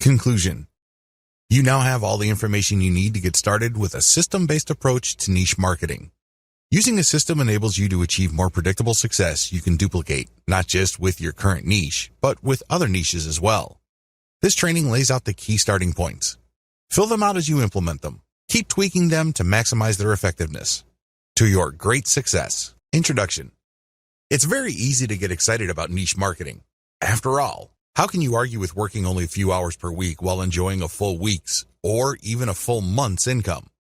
Conclusion. You now have all the information you need to get started with a system-based approach to niche marketing. Using a system enables you to achieve more predictable success you can duplicate, not just with your current niche, but with other niches as well. This training lays out the key starting points. Fill them out as you implement them. Keep tweaking them to maximize their effectiveness. To your great success. Introduction. It's very easy to get excited about niche marketing. After all, how can you argue with working only a few hours per week while enjoying a full week's or even a full month's income?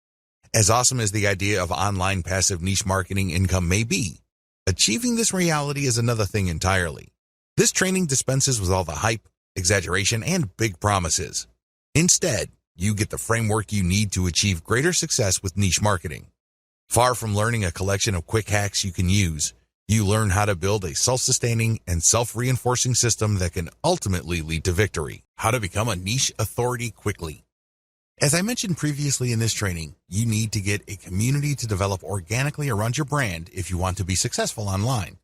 As awesome as the idea of online passive niche marketing income may be, achieving this reality is another thing entirely. This training dispenses with all the hype, exaggeration, and big promises. Instead, you get the framework you need to achieve greater success with niche marketing. Far from learning a collection of quick hacks you can use, you learn how to build a self-sustaining and self-reinforcing system that can ultimately lead to victory. How to become a niche authority quickly. As I mentioned previously in this training, you need to get a community to develop organically around your brand if you want to be successful online.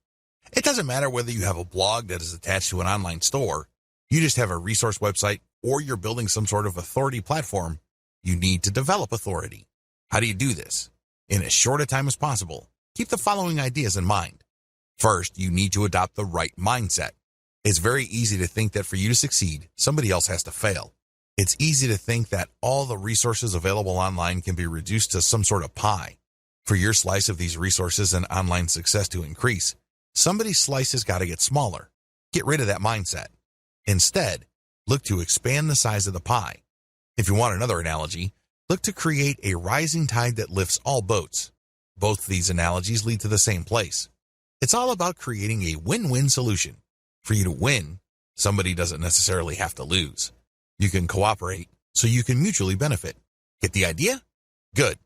It doesn't matter whether you have a blog that is attached to an online store, you just have a resource website, or you're building some sort of authority platform. You need to develop authority. How do you do this? In as short a time as possible, keep the following ideas in mind. First, you need to adopt the right mindset. It's very easy to think that for you to succeed, somebody else has to fail. It's easy to think that all the resources available online can be reduced to some sort of pie. For your slice of these resources and online success to increase, somebody's slice has got to get smaller. Get rid of that mindset. Instead, look to expand the size of the pie. If you want another analogy, look to create a rising tide that lifts all boats. Both these analogies lead to the same place. It's all about creating a win-win solution. For you to win, somebody doesn't necessarily have to lose. You can cooperate so you can mutually benefit. Get the idea? Good.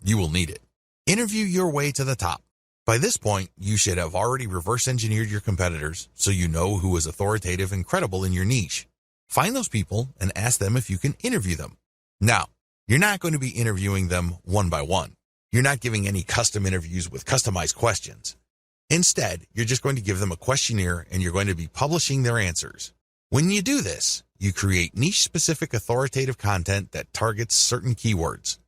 You will need it. Interview your way to the top. By this point, you should have already reverse engineered your competitors so you know who is authoritative and credible in your niche. Find those people and ask them if you can interview them. Now, you're not going to be interviewing them one by one. You're not giving any custom interviews with customized questions. Instead, you're just going to give them a questionnaire and you're going to be publishing their answers. When you do this, you create niche-specific authoritative content that targets certain keywords.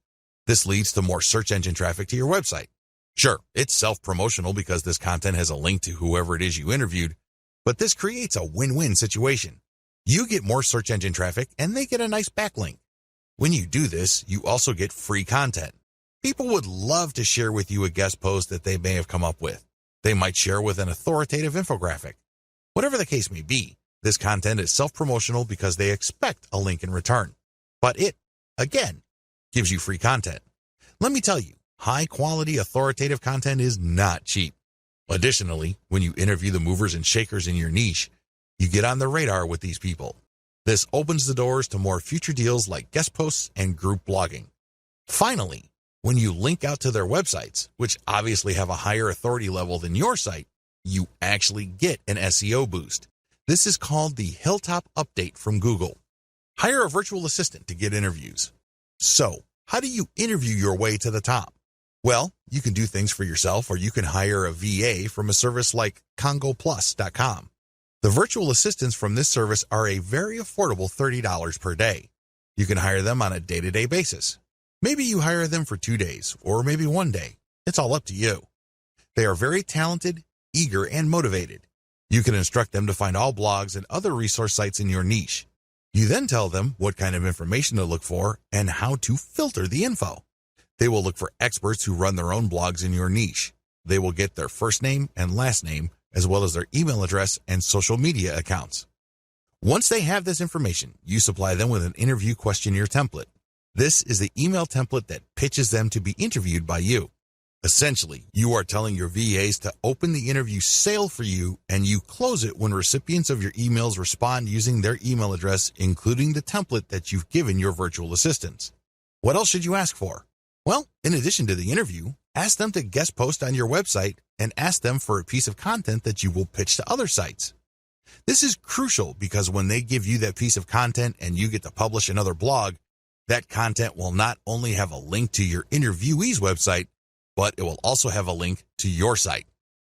This leads to more search engine traffic to your website. Sure, it's self-promotional because this content has a link to whoever it is you interviewed, but this creates a win-win situation. You get more search engine traffic and they get a nice backlink. When you do this, you also get free content. People would love to share with you a guest post that they may have come up with. They might share with an authoritative infographic. Whatever the case may be, this content is self-promotional because they expect a link in return. But it, again, gives you free content. Let me tell you, high-quality authoritative content is not cheap. Additionally, when you interview the movers and shakers in your niche, you get on the radar with these people. This opens the doors to more future deals like guest posts and group blogging. Finally, when you link out to their websites, which obviously have a higher authority level than your site, you actually get an SEO boost. This is called the Hilltop Update from Google. Hire a virtual assistant to get interviews. So, how do you interview your way to the top? Well, you can do things for yourself or you can hire a VA from a service like congoplus.com. The virtual assistants from this service are a very affordable $30 per day. You can hire them on a day-to-day basis. Maybe you hire them for 2 days or maybe 1 day. It's all up to you. They are very talented, eager, and motivated. You can instruct them to find all blogs and other resource sites in your niche. You then tell them what kind of information to look for and how to filter the info. They will look for experts who run their own blogs in your niche. They will get their first name and last name, as well as their email address and social media accounts. Once they have this information, you supply them with an interview questionnaire template. This is the email template that pitches them to be interviewed by you. Essentially, you are telling your VAs to open the interview sale for you, and you close it when recipients of your emails respond using their email address, including the template that you've given your virtual assistants. What else should you ask for? Well, in addition to the interview, ask them to guest post on your website and ask them for a piece of content that you will pitch to other sites. This is crucial because when they give you that piece of content and you get to publish another blog, that content will not only have a link to your interviewee's website, but it will also have a link to your site.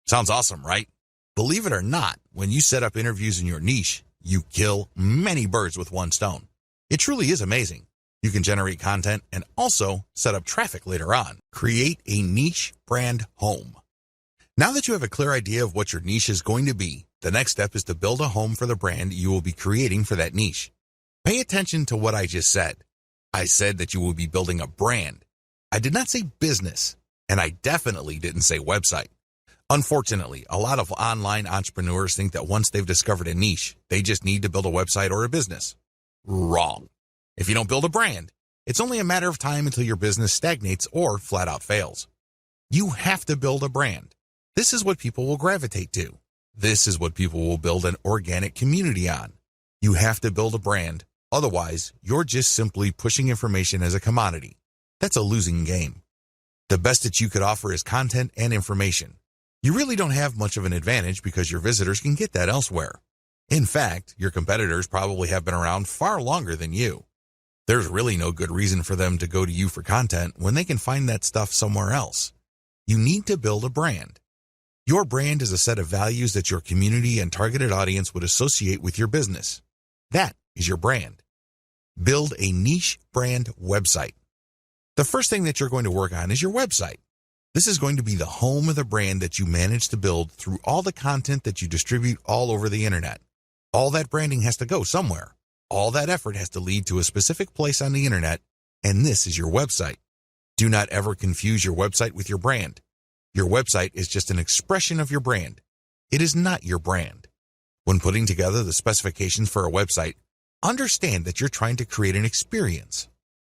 Sounds awesome, right? Believe it or not, when you set up interviews in your niche, you kill many birds with one stone. It truly is amazing. You can generate content and also set up traffic later on. Create a niche brand home. Now that you have a clear idea of what your niche is going to be, the next step is to build a home for the brand you will be creating for that niche. Pay attention to what I just said. I said that you will be building a brand. I did not say business, and I definitely didn't say website. Unfortunately, a lot of online entrepreneurs think that once they've discovered a niche, they just need to build a website or a business. Wrong. If you don't build a brand, it's only a matter of time until your business stagnates or flat out fails. You have to build a brand. This is what people will gravitate to. This is what people will build an organic community on. You have to build a brand. Otherwise, you're just simply pushing information as a commodity. That's a losing game. The best that you could offer is content and information. You really don't have much of an advantage because your visitors can get that elsewhere. In fact, your competitors probably have been around far longer than you. There's really no good reason for them to go to you for content when they can find that stuff somewhere else. You need to build a brand. Your brand is a set of values that your community and targeted audience would associate with your business. That is your brand. Build a niche brand website. The first thing that you're going to work on is your website. This is going to be the home of the brand that you manage to build through all the content that you distribute all over the internet. All that branding has to go somewhere. All that effort has to lead to a specific place on the internet, and this is your website. Do not ever confuse your website with your brand. Your website is just an expression of your brand. It is not your brand. When putting together the specifications for a website, understand that you're trying to create an experience.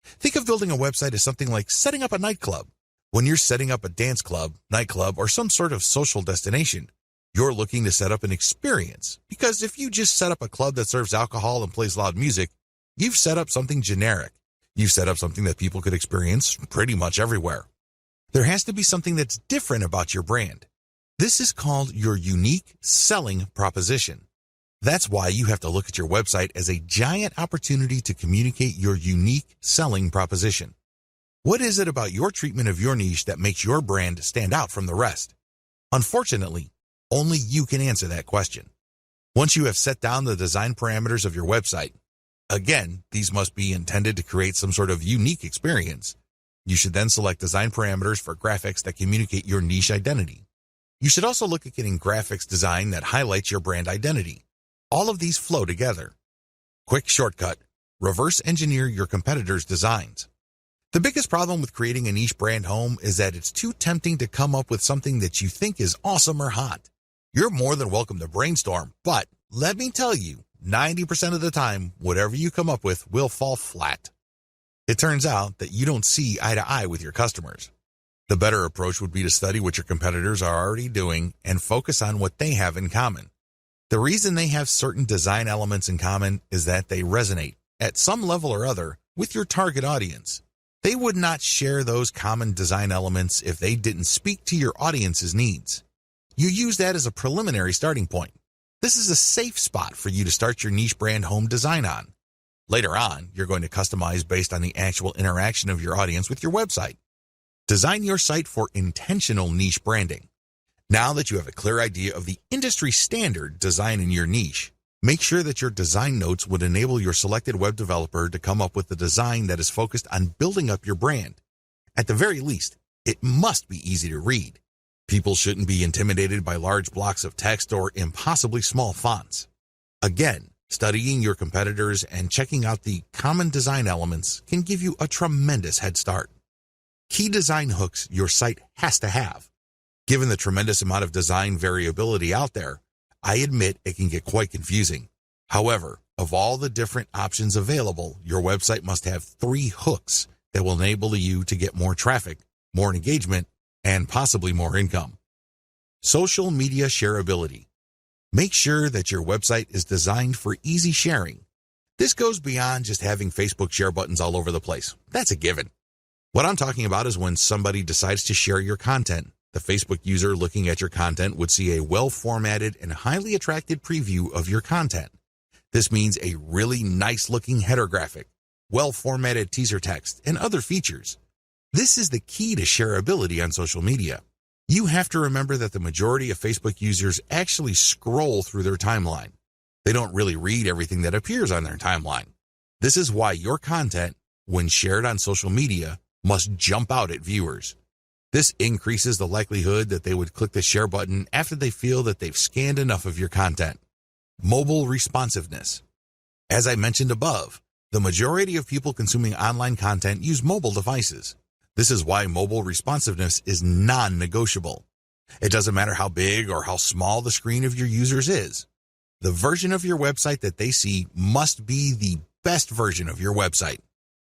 Think of building a website as something like setting up a nightclub. When you're setting up a dance club, nightclub, or some sort of social destination, you're looking to set up an experience. Because if you just set up a club that serves alcohol and plays loud music, you've set up something generic. You've set up something that people could experience pretty much everywhere. There has to be something that's different about your brand. This is called your unique selling proposition. That's why you have to look at your website as a giant opportunity to communicate your unique selling proposition. What is it about your treatment of your niche that makes your brand stand out from the rest? Unfortunately, only you can answer that question. Once you have set down the design parameters of your website, again, these must be intended to create some sort of unique experience. You should then select design parameters for graphics that communicate your niche identity. You should also look at getting graphics design that highlights your brand identity. All of these flow together. Quick shortcut: reverse engineer your competitors' designs. The biggest problem with creating a niche brand home is that it's too tempting to come up with something that you think is awesome or hot. You're more than welcome to brainstorm, but let me tell you, 90% of the time, whatever you come up with will fall flat. It turns out that you don't see eye to eye with your customers. The better approach would be to study what your competitors are already doing and focus on what they have in common. The reason they have certain design elements in common is that they resonate, at some level or other, with your target audience. They would not share those common design elements if they didn't speak to your audience's needs. You use that as a preliminary starting point. This is a safe spot for you to start your niche brand home design on. Later on, you're going to customize based on the actual interaction of your audience with your website. Design your site for intentional niche branding. Now that you have a clear idea of the industry standard design in your niche, make sure that your design notes would enable your selected web developer to come up with a design that is focused on building up your brand. At the very least, it must be easy to read. People shouldn't be intimidated by large blocks of text or impossibly small fonts. Again, studying your competitors and checking out the common design elements can give you a tremendous head start. Key design hooks your site has to have. Given the tremendous amount of design variability out there, I admit it can get quite confusing. However, of all the different options available, your website must have 3 hooks that will enable you to get more traffic, more engagement, and possibly more income. Social media shareability. Make sure that your website is designed for easy sharing. This goes beyond just having Facebook share buttons all over the place. That's a given. What I'm talking about is when somebody decides to share your content. The Facebook user looking at your content would see a well-formatted and highly attractive preview of your content. This means a really nice-looking header graphic, well-formatted teaser text, and other features. This is the key to shareability on social media. You have to remember that the majority of Facebook users actually scroll through their timeline. They don't really read everything that appears on their timeline. This is why your content, when shared on social media, must jump out at viewers. This increases the likelihood that they would click the share button after they feel that they've scanned enough of your content. Mobile responsiveness. As I mentioned above, the majority of people consuming online content use mobile devices. This is why mobile responsiveness is non-negotiable. It doesn't matter how big or how small the screen of your users is. The version of your website that they see must be the best version of your website.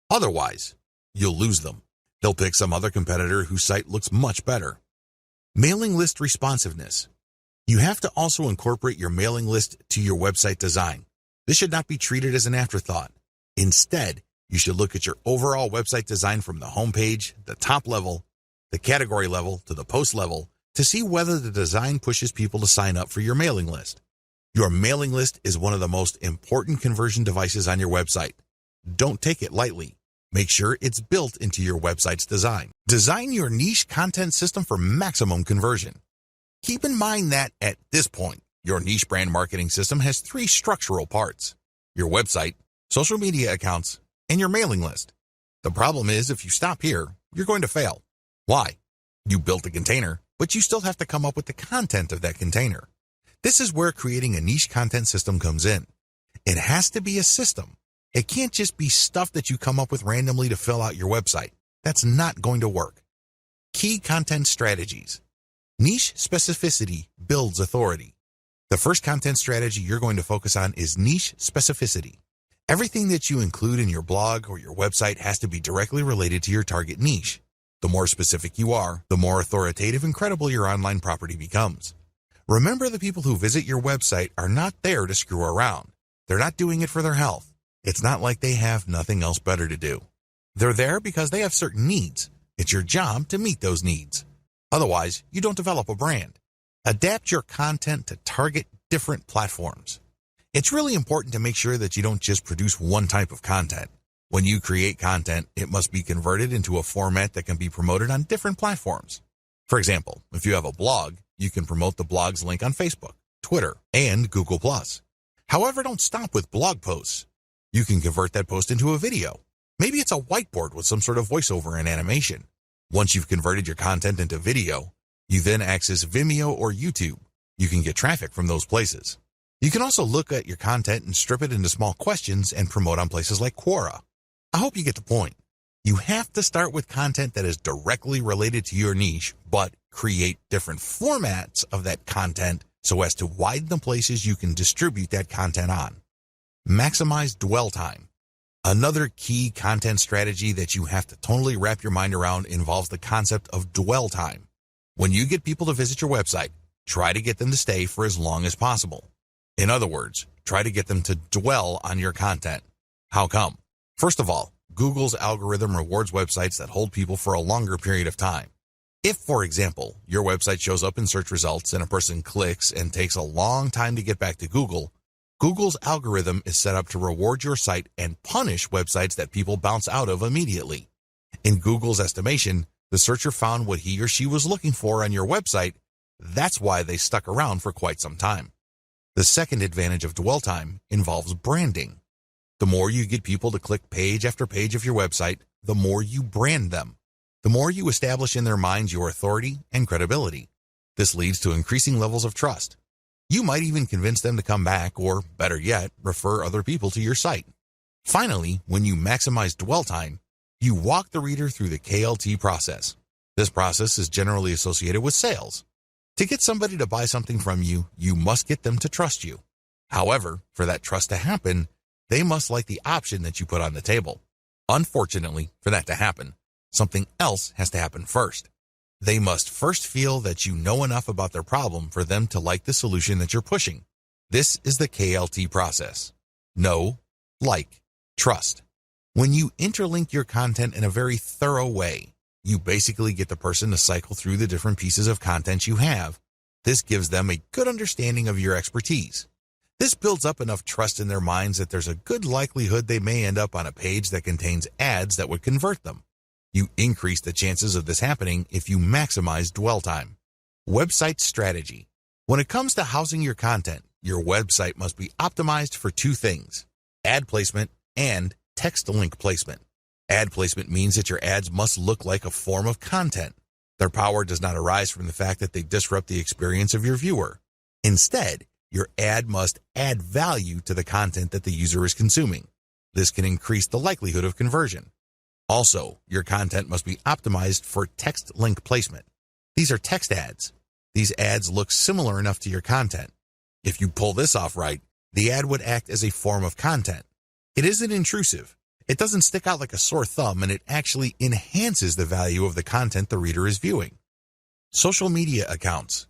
Otherwise, you'll lose them. They'll pick some other competitor whose site looks much better. Mailing list responsiveness. You have to also incorporate your mailing list to your website design. This should not be treated as an afterthought. Instead, you should look at your overall website design from the homepage, the top level, the category level, to the post level to see whether the design pushes people to sign up for your mailing list. Your mailing list is one of the most important conversion devices on your website. Don't take it lightly. Make sure it's built into your website's design. Design your niche content system for maximum conversion. Keep in mind that at this point, your niche brand marketing system has 3 structural parts: your website, social media accounts, and your mailing list. The problem is, if you stop here, you're going to fail. Why? You built a container, but you still have to come up with the content of that container. This is where creating a niche content system comes in. It has to be a system. It can't just be stuff that you come up with randomly to fill out your website. That's not going to work. Key content strategies. Niche specificity builds authority. The first content strategy you're going to focus on is niche specificity. Everything that you include in your blog or your website has to be directly related to your target niche. The more specific you are, the more authoritative and credible your online property becomes. Remember, the people who visit your website are not there to screw around. They're not doing it for their health. It's not like they have nothing else better to do. They're there because they have certain needs. It's your job to meet those needs. Otherwise, you don't develop a brand. Adapt your content to target different platforms. It's really important to make sure that you don't just produce one type of content. When you create content, it must be converted into a format that can be promoted on different platforms. For example, if you have a blog, you can promote the blog's link on Facebook, Twitter, and Google+. However, don't stop with blog posts. You can convert that post into a video. Maybe it's a whiteboard with some sort of voiceover and animation. Once you've converted your content into video, you then access Vimeo or YouTube. You can get traffic from those places. You can also look at your content and strip it into small questions and promote on places like Quora. I hope you get the point. You have to start with content that is directly related to your niche, but create different formats of that content so as to widen the places you can distribute that content on. Maximize dwell time. Another key content strategy that you have to totally wrap your mind around involves the concept of dwell time. When you get people to visit your website, try to get them to stay for as long as possible. In other words, try to get them to dwell on your content. How come? First of all, Google's algorithm rewards websites that hold people for a longer period of time. If, for example, your website shows up in search results and a person clicks and takes a long time to get back to Google, Google's algorithm is set up to reward your site and punish websites that people bounce out of immediately. In Google's estimation, the searcher found what he or she was looking for on your website. That's why they stuck around for quite some time. The second advantage of dwell time involves branding. The more you get people to click page after page of your website, the more you brand them. The more you establish in their minds your authority and credibility. This leads to increasing levels of trust. You might even convince them to come back or, better yet, refer other people to your site. Finally, when you maximize dwell time, you walk the reader through the KLT process. This process is generally associated with sales. To get somebody to buy something from you, you must get them to trust you. However, for that trust to happen, they must like the option that you put on the table. Unfortunately, for that to happen, something else has to happen first. They must first feel that you know enough about their problem for them to like the solution that you're pushing. This is the KLT process. Know, like, trust. When you interlink your content in a very thorough way, you basically get the person to cycle through the different pieces of content you have. This gives them a good understanding of your expertise. This builds up enough trust in their minds that there's a good likelihood they may end up on a page that contains ads that would convert them. You increase the chances of this happening if you maximize dwell time. Website strategy. When it comes to housing your content, your website must be optimized for 2 things: ad placement and text link placement. Ad placement means that your ads must look like a form of content. Their power does not arise from the fact that they disrupt the experience of your viewer. Instead, your ad must add value to the content that the user is consuming. This can increase the likelihood of conversion. Also, your content must be optimized for text link placement. These are text ads. These ads look similar enough to your content. If you pull this off right, the ad would act as a form of content. It isn't intrusive. It doesn't stick out like a sore thumb, and it actually enhances the value of the content the reader is viewing. Social media accounts.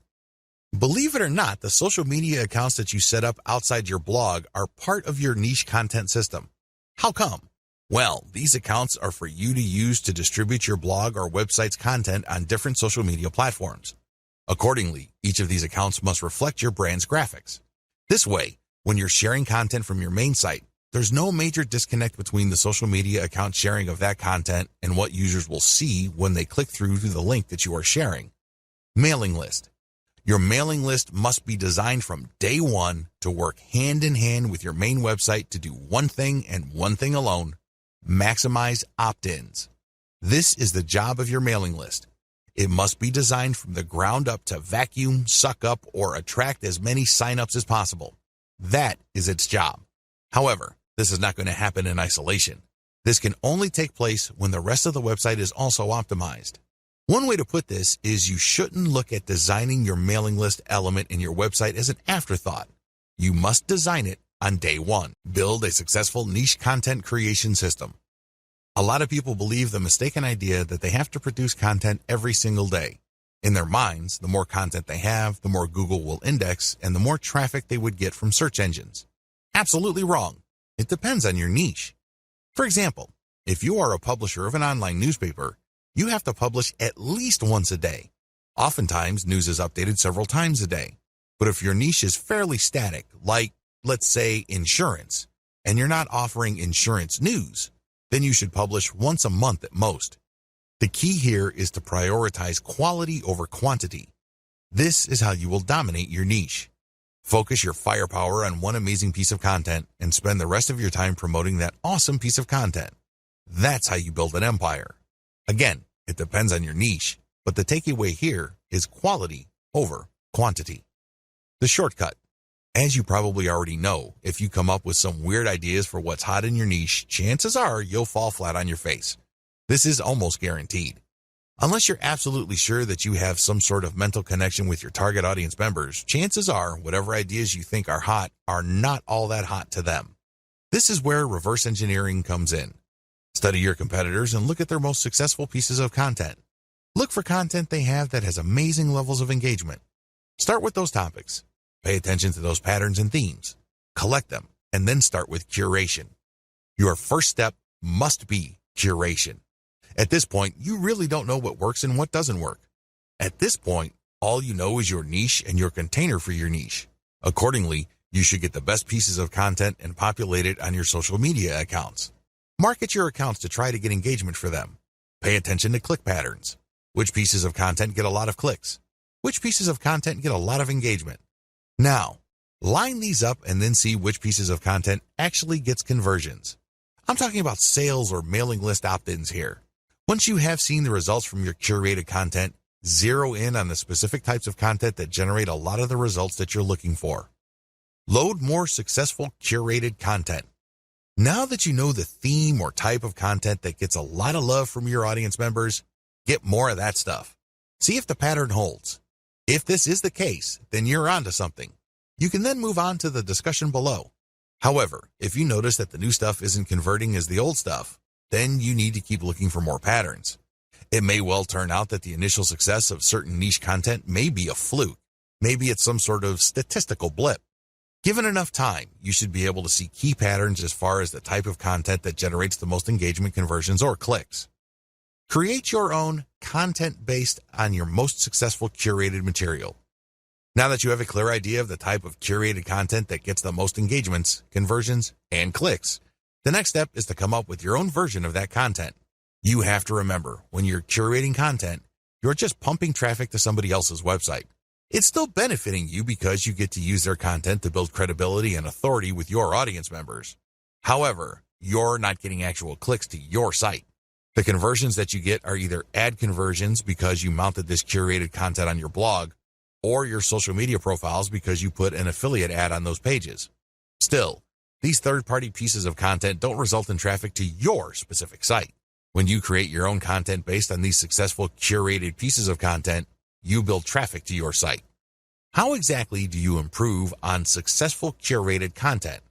Believe it or not, the social media accounts that you set up outside your blog are part of your niche content system. How come? Well, these accounts are for you to use to distribute your blog or website's content on different social media platforms. Accordingly, each of these accounts must reflect your brand's graphics. This way, when you're sharing content from your main site, there's no major disconnect between the social media account sharing of that content and what users will see when they click through to the link that you are sharing. Mailing list. Your mailing list must be designed from day one to work hand in hand with your main website to do one thing and one thing alone: maximize opt-ins. This is the job of your mailing list. It must be designed from the ground up to vacuum, suck up, or attract as many signups as possible. That is its job. However, this is not going to happen in isolation. This can only take place when the rest of the website is also optimized. One way to put this is you shouldn't look at designing your mailing list element in your website as an afterthought. You must design it on day one. Build a successful niche content creation system. A lot of people believe the mistaken idea that they have to produce content every single day. In their minds, the more content they have, the more Google will index and the more traffic they would get from search engines. Absolutely wrong. It depends on your niche. For example, if you are a publisher of an online newspaper, you have to publish at least once a day. Oftentimes, news is updated several times a day. But if your niche is fairly static, like, let's say, insurance, and you're not offering insurance news, then you should publish once a month at most. The key here is to prioritize quality over quantity. This is how you will dominate your niche. Focus your firepower on one amazing piece of content and spend the rest of your time promoting that awesome piece of content. That's how you build an empire. Again, it depends on your niche, but the takeaway here is quality over quantity. The shortcut. As you probably already know, if you come up with some weird ideas for what's hot in your niche, chances are you'll fall flat on your face. This is almost guaranteed. Unless you're absolutely sure that you have some sort of mental connection with your target audience members, chances are whatever ideas you think are hot are not all that hot to them. This is where reverse engineering comes in. Study your competitors and look at their most successful pieces of content. Look for content they have that has amazing levels of engagement. Start with those topics. Pay attention to those patterns and themes. Collect them, and then start with curation. Your first step must be curation. At this point, you really don't know what works and what doesn't work. At this point, all you know is your niche and your container for your niche. Accordingly, you should get the best pieces of content and populate it on your social media accounts. Market your accounts to try to get engagement for them. Pay attention to click patterns. Which pieces of content get a lot of clicks? Which pieces of content get a lot of engagement? Now, line these up and then see which pieces of content actually gets conversions. I'm talking about sales or mailing list opt-ins here. Once you have seen the results from your curated content, zero in on the specific types of content that generate a lot of the results that you're looking for. Load more successful curated content. Now that you know the theme or type of content that gets a lot of love from your audience members, get more of that stuff. See if the pattern holds. If this is the case, then you're onto something. You can then move on to the discussion below. However, if you notice that the new stuff isn't converting as the old stuff, then you need to keep looking for more patterns. It may well turn out that the initial success of certain niche content may be a fluke. Maybe it's some sort of statistical blip. Given enough time, you should be able to see key patterns as far as the type of content that generates the most engagement, conversions, or clicks. Create your own content based on your most successful curated material. Now that you have a clear idea of the type of curated content that gets the most engagements, conversions, and clicks, the next step is to come up with your own version of that content. You have to remember, when you're curating content, you're just pumping traffic to somebody else's website. It's still benefiting you because you get to use their content to build credibility and authority with your audience members. However, you're not getting actual clicks to your site. The conversions that you get are either ad conversions because you mounted this curated content on your blog, or your social media profiles because you put an affiliate ad on those pages. Still, these third-party pieces of content don't result in traffic to your specific site. When you create your own content based on these successful curated pieces of content, you build traffic to your site. How exactly do you improve on successful curated content?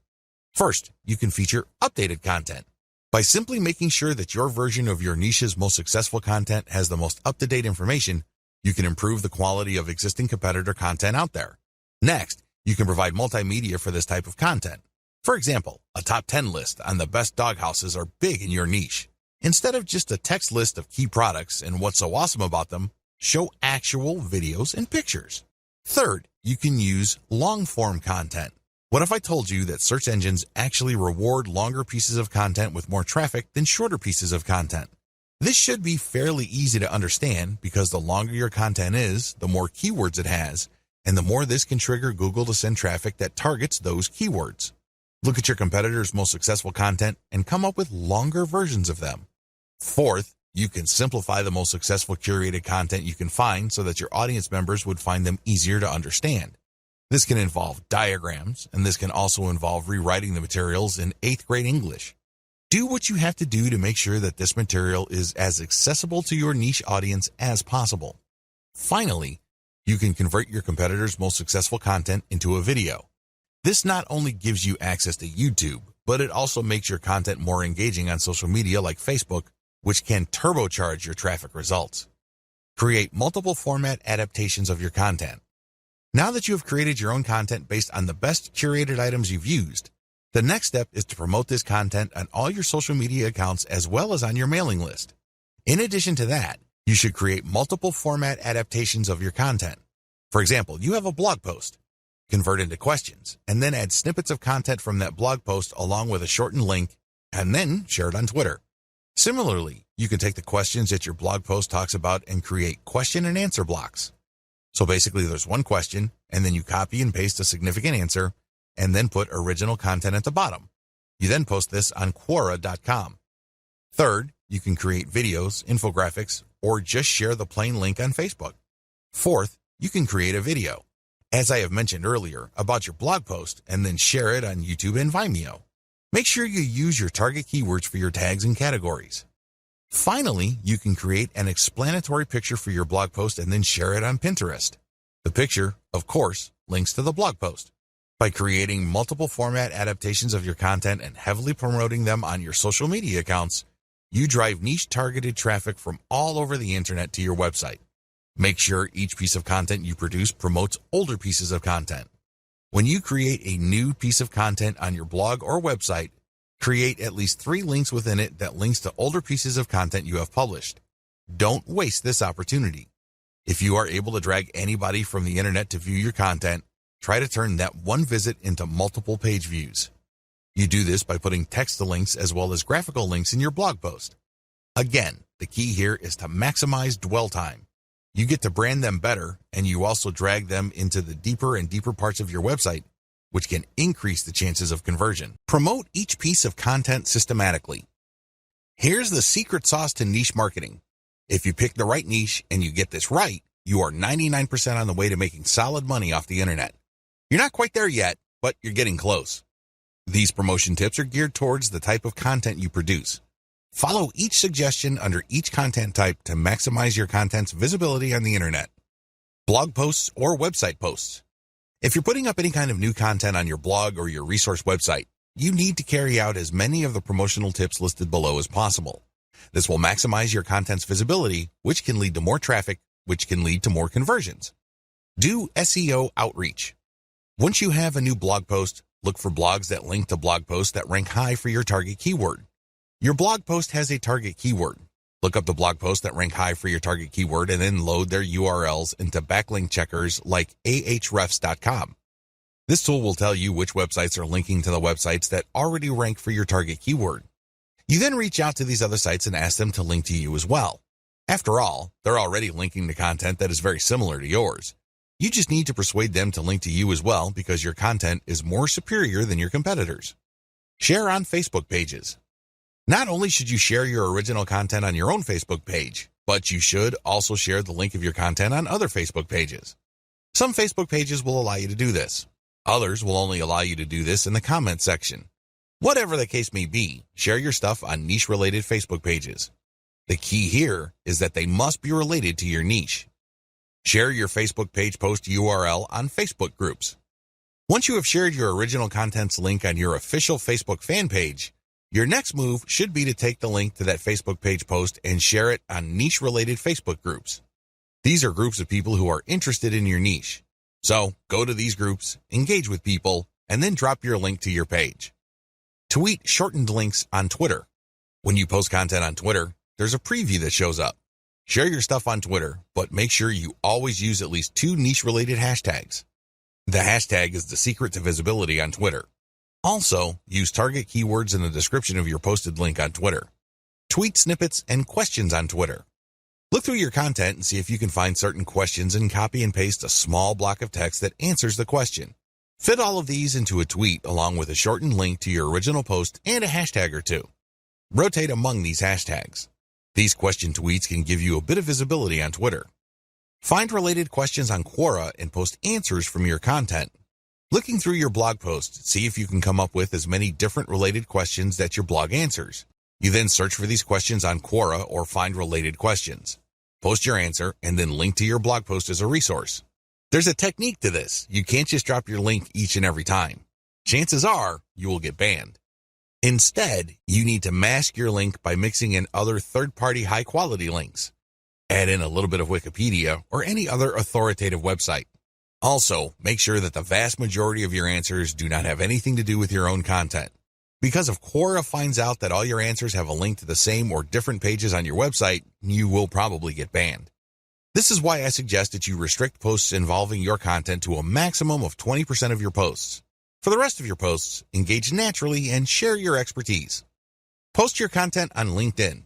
First, you can feature updated content. By simply making sure that your version of your niche's most successful content has the most up-to-date information, you can improve the quality of existing competitor content out there. Next, you can provide multimedia for this type of content. For example, a top 10 list on the best dog houses are big in your niche. Instead of just a text list of key products and what's so awesome about them, show actual videos and pictures. Third, you can use long-form content. What if I told you that search engines actually reward longer pieces of content with more traffic than shorter pieces of content? This should be fairly easy to understand because the longer your content is, the more keywords it has, and the more this can trigger Google to send traffic that targets those keywords. Look at your competitors' most successful content and come up with longer versions of them. Fourth, you can simplify the most successful curated content you can find so that your audience members would find them easier to understand. This can involve diagrams, and this can also involve rewriting the materials in 8th grade English. Do what you have to do to make sure that this material is as accessible to your niche audience as possible. Finally, you can convert your competitors' most successful content into a video. This not only gives you access to YouTube, but it also makes your content more engaging on social media like Facebook, which can turbocharge your traffic results. Create multiple format adaptations of your content. Now that you have created your own content based on the best curated items you've used, the next step is to promote this content on all your social media accounts as well as on your mailing list. In addition to that, you should create multiple format adaptations of your content. For example, you have a blog post. Convert into questions, and then add snippets of content from that blog post along with a shortened link, and then share it on Twitter. Similarly, you can take the questions that your blog post talks about and create question and answer blocks. So basically there's one question, and then you copy and paste a significant answer, and then put original content at the bottom. You then post this on Quora.com. Third, you can create videos, infographics, or just share the plain link on Facebook. Fourth, you can create a video, as I have mentioned earlier, about your blog post, and then share it on YouTube and Vimeo. Make sure you use your target keywords for your tags and categories. Finally, you can create an explanatory picture for your blog post and then share it on Pinterest. The picture, of course, links to the blog post. By creating multiple format adaptations of your content and heavily promoting them on your social media accounts, you drive niche-targeted traffic from all over the internet to your website. Make sure each piece of content you produce promotes older pieces of content. When you create a new piece of content on your blog or website, create at least 3 links within it that links to older pieces of content you have published. Don't waste this opportunity. If you are able to drag anybody from the internet to view your content, try to turn that one visit into multiple page views. You do this by putting text links as well as graphical links in your blog post. Again, the key here is to maximize dwell time. You get to brand them better, and you also drag them into the deeper and deeper parts of your website, which can increase the chances of conversion. Promote each piece of content systematically. Here's the secret sauce to niche marketing. If you pick the right niche and you get this right, you are 99% on the way to making solid money off the internet. You're not quite there yet, but you're getting close. These promotion tips are geared towards the type of content you produce. Follow each suggestion under each content type to maximize your content's visibility on the internet. Blog posts or website posts. If you're putting up any kind of new content on your blog or your resource website, you need to carry out as many of the promotional tips listed below as possible. This will maximize your content's visibility, which can lead to more traffic, which can lead to more conversions. Do SEO outreach. Once you have a new blog post, look for blogs that link to blog posts that rank high for your target keyword. Your blog post has a target keyword. Look up the blog posts that rank high for your target keyword and then load their URLs into backlink checkers like ahrefs.com. This tool will tell you which websites are linking to the websites that already rank for your target keyword. You then reach out to these other sites and ask them to link to you as well. After all, they're already linking to content that is very similar to yours. You just need to persuade them to link to you as well because your content is more superior than your competitors. Share on Facebook pages. Not only should you share your original content on your own Facebook page, but you should also share the link of your content on other Facebook pages. Some Facebook pages will allow you to do this. Others will only allow you to do this in the comments section. Whatever the case may be, share your stuff on niche-related Facebook pages. The key here is that they must be related to your niche. Share your Facebook page post URL on Facebook groups. Once you have shared your original content's link on your official Facebook fan page, your next move should be to take the link to that Facebook page post and share it on niche-related Facebook groups. These are groups of people who are interested in your niche. So go to these groups, engage with people, and then drop your link to your page. Tweet shortened links on Twitter. When you post content on Twitter, there's a preview that shows up. Share your stuff on Twitter, but make sure you always use at least 2 niche-related hashtags. The hashtag is the secret to visibility on Twitter. Also, use target keywords in the description of your posted link on Twitter. Tweet snippets and questions on Twitter. Look through your content and see if you can find certain questions and copy and paste a small block of text that answers the question. Fit all of these into a tweet along with a shortened link to your original post and a hashtag or 2. Rotate among these hashtags. These question tweets can give you a bit of visibility on Twitter. Find related questions on Quora and post answers from your content. Looking through your blog post, see if you can come up with as many different related questions that your blog answers. You then search for these questions on Quora or find related questions. Post your answer and then link to your blog post as a resource. There's a technique to this. You can't just drop your link each and every time. Chances are you will get banned. Instead, you need to mask your link by mixing in other third-party high-quality links. Add in a little bit of Wikipedia or any other authoritative website. Also, make sure that the vast majority of your answers do not have anything to do with your own content. Because if Quora finds out that all your answers have a link to the same or different pages on your website, you will probably get banned. This is why I suggest that you restrict posts involving your content to a maximum of 20% of your posts. For the rest of your posts, engage naturally and share your expertise. Post your content on LinkedIn.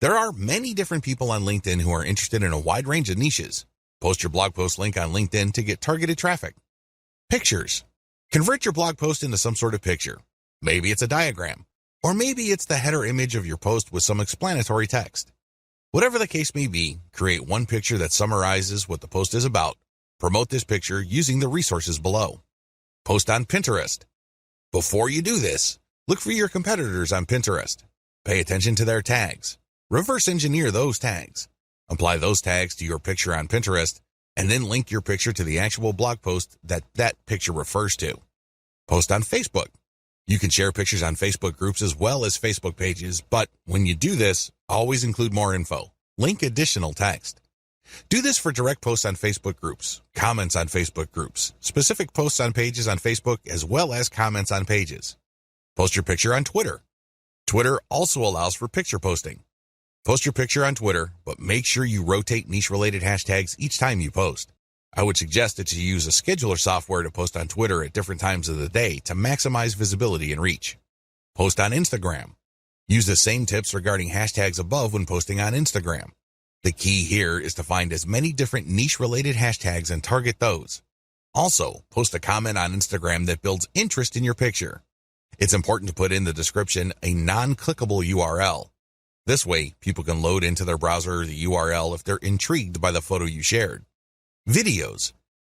There are many different people on LinkedIn who are interested in a wide range of niches. Post your blog post link on LinkedIn to get targeted traffic. Pictures. Convert your blog post into some sort of picture. Maybe it's a diagram, or maybe it's the header image of your post with some explanatory text. Whatever the case may be, create one picture that summarizes what the post is about. Promote this picture using the resources below. Post on Pinterest. Before you do this, look for your competitors on Pinterest. Pay attention to their tags. Reverse engineer those tags. Apply those tags to your picture on Pinterest, and then link your picture to the actual blog post that picture refers to. Post on Facebook. You can share pictures on Facebook groups as well as Facebook pages, but when you do this, always include more info. Link additional text. Do this for direct posts on Facebook groups, comments on Facebook groups, specific posts on pages on Facebook, as well as comments on pages. Post your picture on Twitter. Twitter also allows for picture posting. Post your picture on Twitter, but make sure you rotate niche-related hashtags each time you post. I would suggest that you use a scheduler software to post on Twitter at different times of the day to maximize visibility and reach. Post on Instagram. Use the same tips regarding hashtags above when posting on Instagram. The key here is to find as many different niche-related hashtags and target those. Also, post a comment on Instagram that builds interest in your picture. It's important to put in the description a non-clickable URL. This way, people can load into their browser the URL if they're intrigued by the photo you shared. Videos.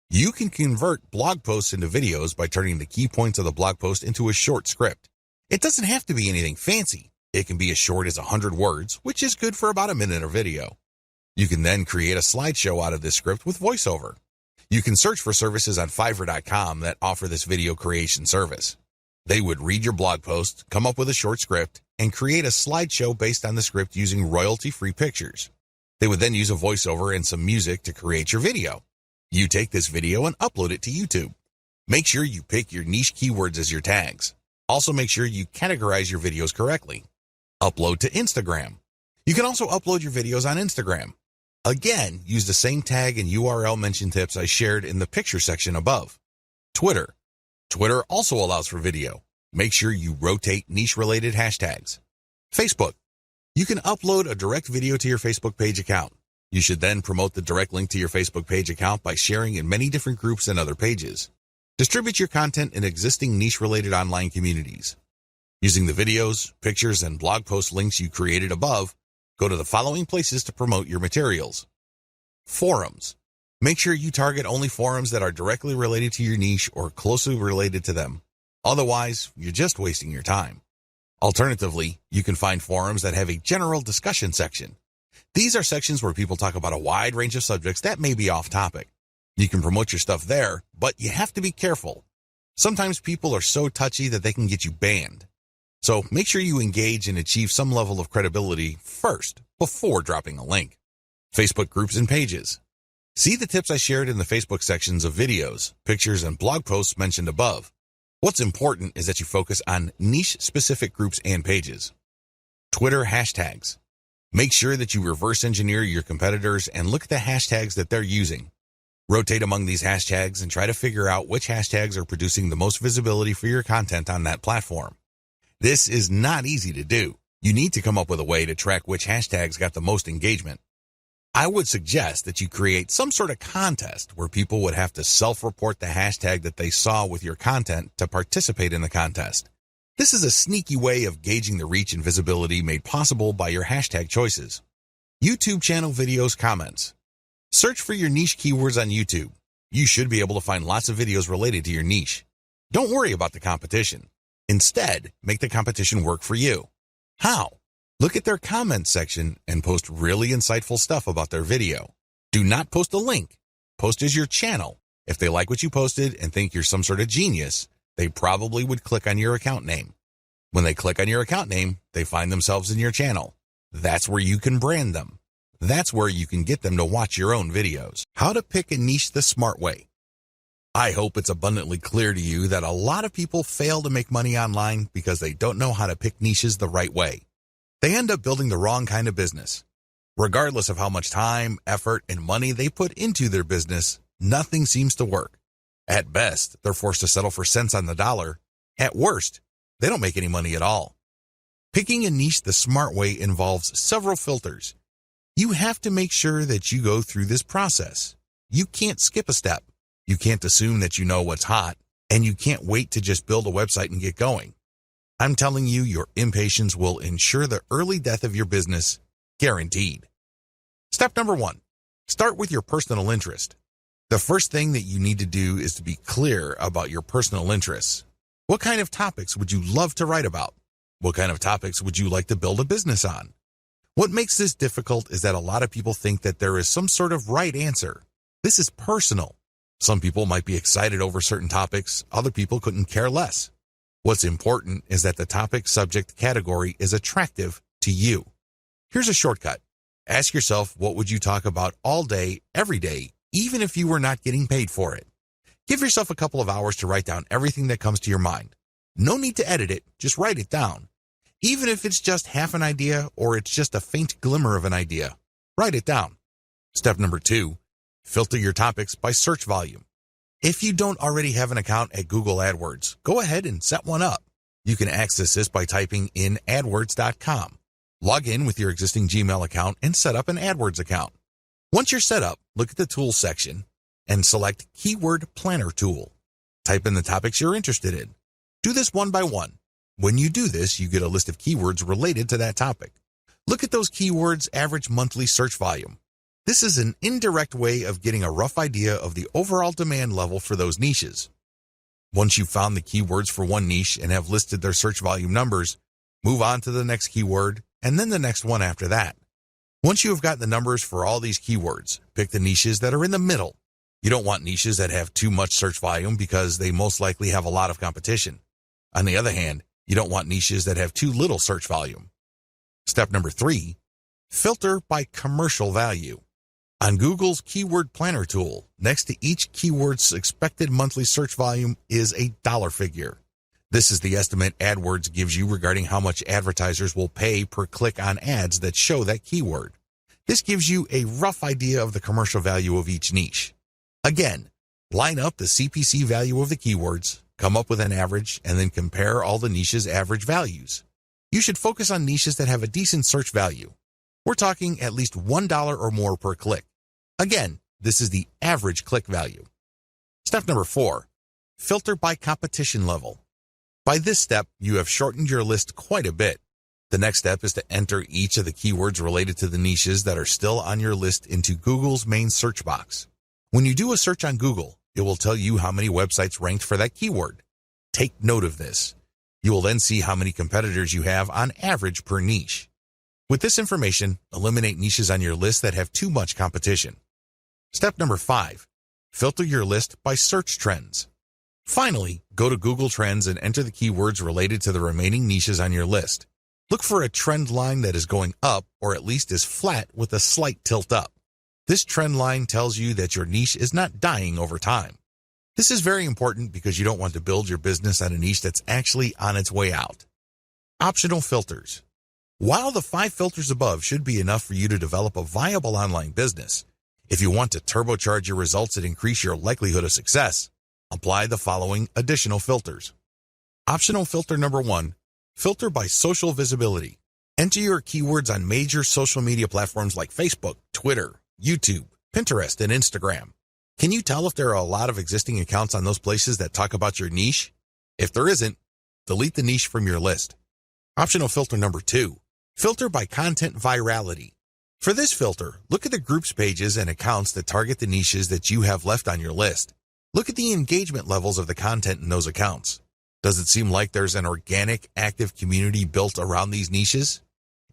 You can convert blog posts into videos by turning the key points of the blog post into a short script. It doesn't have to be anything fancy. It can be as short as 100 words, which is good for about a minute of video. You can then create a slideshow out of this script with voiceover. You can search for services on Fiverr.com that offer this video creation service. They would read your blog post, come up with a short script, and create a slideshow based on the script using royalty-free pictures. They would then use a voiceover and some music to create your video. You take this video and upload it to YouTube. Make sure you pick your niche keywords as your tags. Also make sure you categorize your videos correctly. Upload to Instagram. You can also upload your videos on Instagram. Again, use the same tag and URL mention tips I shared in the picture section above. Twitter. Twitter also allows for video. Make sure you rotate niche-related hashtags. Facebook. You can upload a direct video to your Facebook page account. You should then promote the direct link to your Facebook page account by sharing in many different groups and other pages. Distribute your content in existing niche-related online communities. Using the videos, pictures, and blog post links you created above, go to the following places to promote your materials. Forums. Make sure you target only forums that are directly related to your niche or closely related to them. Otherwise, you're just wasting your time. Alternatively, you can find forums that have a general discussion section. These are sections where people talk about a wide range of subjects that may be off topic. You can promote your stuff there, but you have to be careful. Sometimes people are so touchy that they can get you banned. So make sure you engage and achieve some level of credibility first before dropping a link. Facebook groups and pages. See the tips I shared in the Facebook sections of videos, pictures, and blog posts mentioned above. What's important is that you focus on niche-specific groups and pages. Twitter hashtags. Make sure that you reverse engineer your competitors and look at the hashtags that they're using. Rotate among these hashtags and try to figure out which hashtags are producing the most visibility for your content on that platform. This is not easy to do. You need to come up with a way to track which hashtags got the most engagement. I would suggest that you create some sort of contest where people would have to self-report the hashtag that they saw with your content to participate in the contest. This is a sneaky way of gauging the reach and visibility made possible by your hashtag choices. YouTube channel videos comments. Search for your niche keywords on YouTube. You should be able to find lots of videos related to your niche. Don't worry about the competition. Instead, make the competition work for you. How? Look at their comments section and post really insightful stuff about their video. Do not post a link. Post as your channel. If they like what you posted and think you're some sort of genius, they probably would click on your account name. When they click on your account name, they find themselves in your channel. That's where you can brand them. That's where you can get them to watch your own videos. How to pick a niche the smart way. I hope it's abundantly clear to you that a lot of people fail to make money online because they don't know how to pick niches the right way. They end up building the wrong kind of business. Regardless of how much time, effort, and money they put into their business, nothing seems to work. At best, they're forced to settle for cents on the dollar. At worst, they don't make any money at all. Picking a niche the smart way involves several filters. You have to make sure that you go through this process. You can't skip a step. You can't assume that you know what's hot, and you can't wait to just build a website and get going. I'm telling you, your impatience will ensure the early death of your business, guaranteed. Step number 1, start with your personal interest. The first thing that you need to do is to be clear about your personal interests. What kind of topics would you love to write about? What kind of topics would you like to build a business on? What makes this difficult is that a lot of people think that there is some sort of right answer. This is personal. Some people might be excited over certain topics, other people couldn't care less. What's important is that the topic subject category is attractive to you. Here's a shortcut. Ask yourself, what would you talk about all day, every day, even if you were not getting paid for it? Give yourself a couple of hours to write down everything that comes to your mind. No need to edit it, just write it down. Even if it's just half an idea or it's just a faint glimmer of an idea, write it down. Step number 2, filter your topics by search volume. If you don't already have an account at Google AdWords, go ahead and set one up. You can access this by typing in adwords.com. Log in with your existing Gmail account and set up an AdWords account. Once you're set up, look at the Tools section and select Keyword Planner Tool. Type in the topics you're interested in. Do this one by one. When you do this, you get a list of keywords related to that topic. Look at those keywords' average monthly search volume. This is an indirect way of getting a rough idea of the overall demand level for those niches. Once you've found the keywords for one niche and have listed their search volume numbers, move on to the next keyword and then the next one after that. Once you have got the numbers for all these keywords, pick the niches that are in the middle. You don't want niches that have too much search volume because they most likely have a lot of competition. On the other hand, you don't want niches that have too little search volume. Step number 3, filter by commercial value. On Google's Keyword Planner tool, next to each keyword's expected monthly search volume is a dollar figure. This is the estimate AdWords gives you regarding how much advertisers will pay per click on ads that show that keyword. This gives you a rough idea of the commercial value of each niche. Again, line up the CPC value of the keywords, come up with an average, and then compare all the niches' average values. You should focus on niches that have a decent search value. We're talking at least $1 or more per click. Again, this is the average click value. Step number 4, filter by competition level. By this step, you have shortened your list quite a bit. The next step is to enter each of the keywords related to the niches that are still on your list into Google's main search box. When you do a search on Google, it will tell you how many websites ranked for that keyword. Take note of this. You will then see how many competitors you have on average per niche. With this information, eliminate niches on your list that have too much competition. Step number 5. Filter your list by search trends. Finally, go to Google Trends and enter the keywords related to the remaining niches on your list. Look for a trend line that is going up or at least is flat with a slight tilt up. This trend line tells you that your niche is not dying over time. This is very important because you don't want to build your business on a niche that's actually on its way out. Optional filters. While the 5 filters above should be enough for you to develop a viable online business, if you want to turbocharge your results and increase your likelihood of success, apply the following additional filters. Optional filter number 1, filter by social visibility. Enter your keywords on major social media platforms like Facebook, Twitter, YouTube, Pinterest, and Instagram. Can you tell if there are a lot of existing accounts on those places that talk about your niche? If there isn't, delete the niche from your list. Optional filter number 2, filter by content virality. For this filter, look at the groups pages and accounts that target the niches that you have left on your list. Look at the engagement levels of the content in those accounts. Does it seem like there's an organic, active community built around these niches?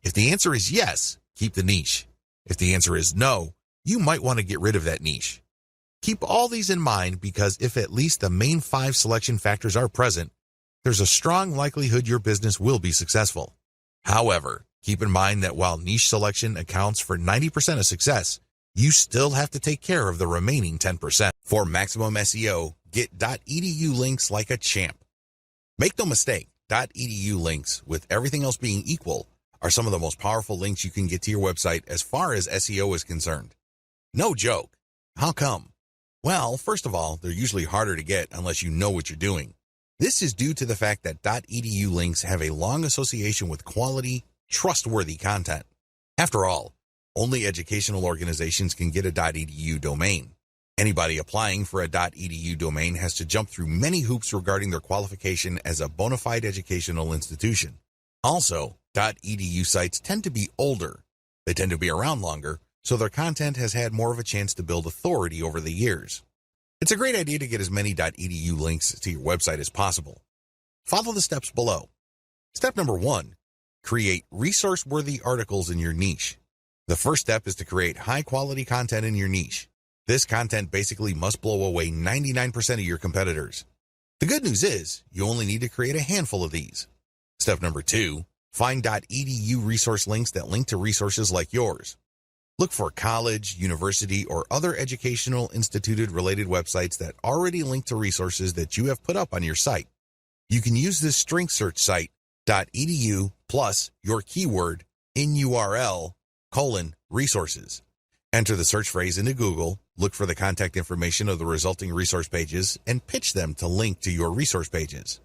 If the answer is yes, keep the niche. If the answer is no, you might want to get rid of that niche. Keep all these in mind because if at least the main 5 selection factors are present, there's a strong likelihood your business will be successful. However, keep in mind that while niche selection accounts for 90% of success, you still have to take care of the remaining 10%. For maximum SEO, get .edu links like a champ. Make no mistake, .edu links, with everything else being equal, are some of the most powerful links you can get to your website as far as SEO is concerned. No joke. How come? Well, first of all, they're usually harder to get unless you know what you're doing. This is due to the fact that .edu links have a long association with quality, trustworthy content. After all, only educational organizations can get a .edu domain. Anybody applying for a .edu domain has to jump through many hoops regarding their qualification as a bona fide educational institution. Also, .edu sites tend to be older. They tend to be around longer, so their content has had more of a chance to build authority over the years. It's a great idea to get as many .edu links to your website as possible. Follow the steps below. Step number 1, create resource-worthy articles in your niche. The first step is to create high-quality content in your niche. This content basically must blow away 99% of your competitors. The good news is, you only need to create a handful of these. Step number 2, find .edu resource links that link to resources like yours. Look for college, university, or other educational instituted-related websites that already link to resources that you have put up on your site. You can use this string search site, .edu plus your keyword in URL, resources. Enter the search phrase into Google, look for the contact information of the resulting resource pages, and pitch them to link to your resource pages.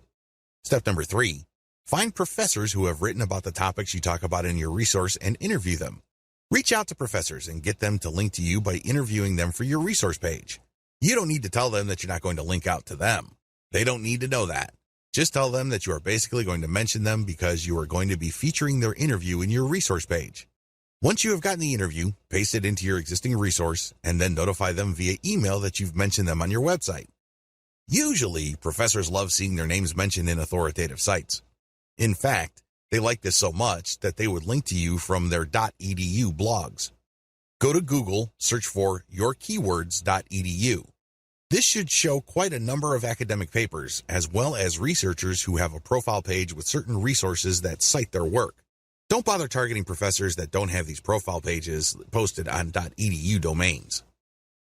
Step number 3, find professors who have written about the topics you talk about in your resource and interview them. Reach out to professors and get them to link to you by interviewing them for your resource page. You don't need to tell them that you're not going to link out to them. They don't need to know that. Just tell them that you are basically going to mention them because you are going to be featuring their interview in your resource page. Once you have gotten the interview, paste it into your existing resource and then notify them via email that you've mentioned them on your website. Usually, professors love seeing their names mentioned in authoritative sites. In fact, they like this so much that they would link to you from their .edu blogs. Go to Google, search for yourkeywords.edu. This should show quite a number of academic papers, as well as researchers who have a profile page with certain resources that cite their work. Don't bother targeting professors that don't have these profile pages posted on .edu domains.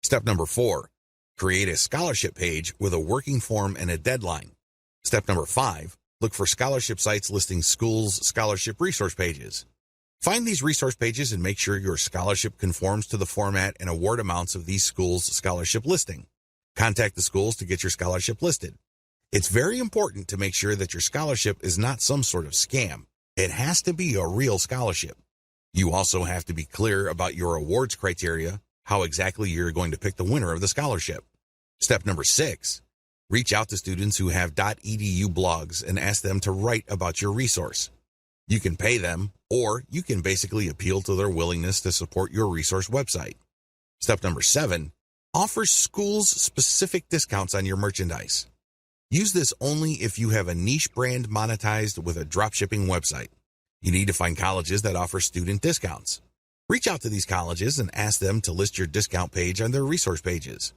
Step number 4, create a scholarship page with a working form and a deadline. Step number 5, look for scholarship sites listing schools' scholarship resource pages. Find these resource pages and make sure your scholarship conforms to the format and award amounts of these schools' scholarship listing. Contact the schools to get your scholarship listed. It's very important to make sure that your scholarship is not some sort of scam. It has to be a real scholarship. You also have to be clear about your awards criteria, how exactly you're going to pick the winner of the scholarship. Step number 6, Reach out to students who have .edu blogs and ask them to write about your resource. You can pay them, or you can basically appeal to their willingness to support your resource website. Step number 7, offer schools specific discounts on your merchandise. Use this only if you have a niche brand monetized with a dropshipping website. You need to find colleges that offer student discounts. Reach out to these colleges and ask them to list your discount page on their resource pages.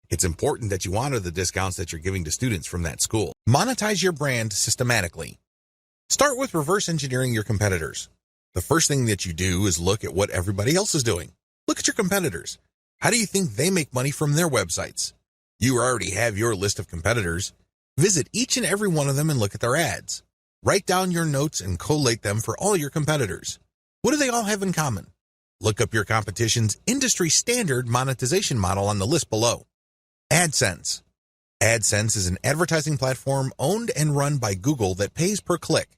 It's important that you honor the discounts that you're giving to students from that school. Monetize your brand systematically. Start with reverse engineering your competitors. The first thing that you do is look at what everybody else is doing. Look at your competitors. How do you think they make money from their websites? You already have your list of competitors. Visit each and every one of them and look at their ads. Write down your notes and collate them for all your competitors. What do they all have in common? Look up your competition's industry standard monetization model on the list below. AdSense. AdSense is an advertising platform owned and run by Google that pays per click.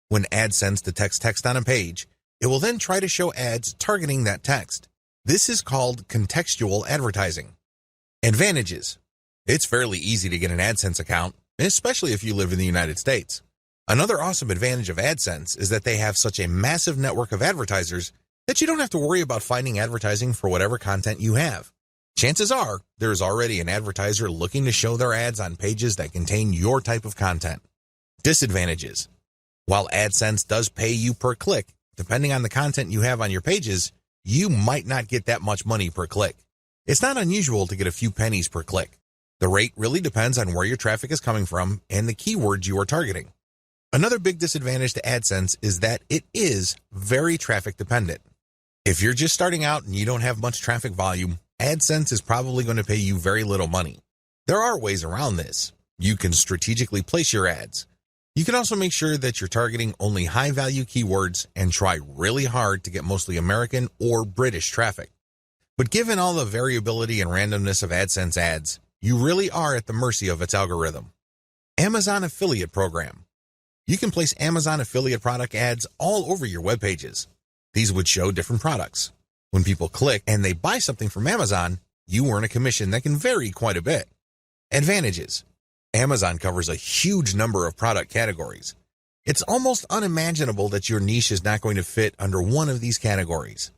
When AdSense detects text on a page, it will then try to show ads targeting that text. This is called contextual advertising. Advantages. It's fairly easy to get an AdSense account, especially if you live in the United States. Another awesome advantage of AdSense is that they have such a massive network of advertisers that you don't have to worry about finding advertising for whatever content you have. Chances are, there is already an advertiser looking to show their ads on pages that contain your type of content. Disadvantages. While AdSense does pay you per click, depending on the content you have on your pages, you might not get that much money per click. It's not unusual to get a few pennies per click. The rate really depends on where your traffic is coming from and the keywords you are targeting. Another big disadvantage to AdSense is that it is very traffic dependent. If you're just starting out and you don't have much traffic volume, AdSense is probably going to pay you very little money. There are ways around this. You can strategically place your ads. You can also make sure that you're targeting only high-value keywords and try really hard to get mostly American or British traffic. But given all the variability and randomness of AdSense ads, you really are at the mercy of its algorithm. Amazon Affiliate Program. You can place Amazon affiliate product ads all over your web pages. These would show different products. When people click and they buy something from Amazon, you earn a commission that can vary quite a bit. Advantages. Amazon covers a huge number of product categories. It's almost unimaginable that your niche is not going to fit under one of these categories.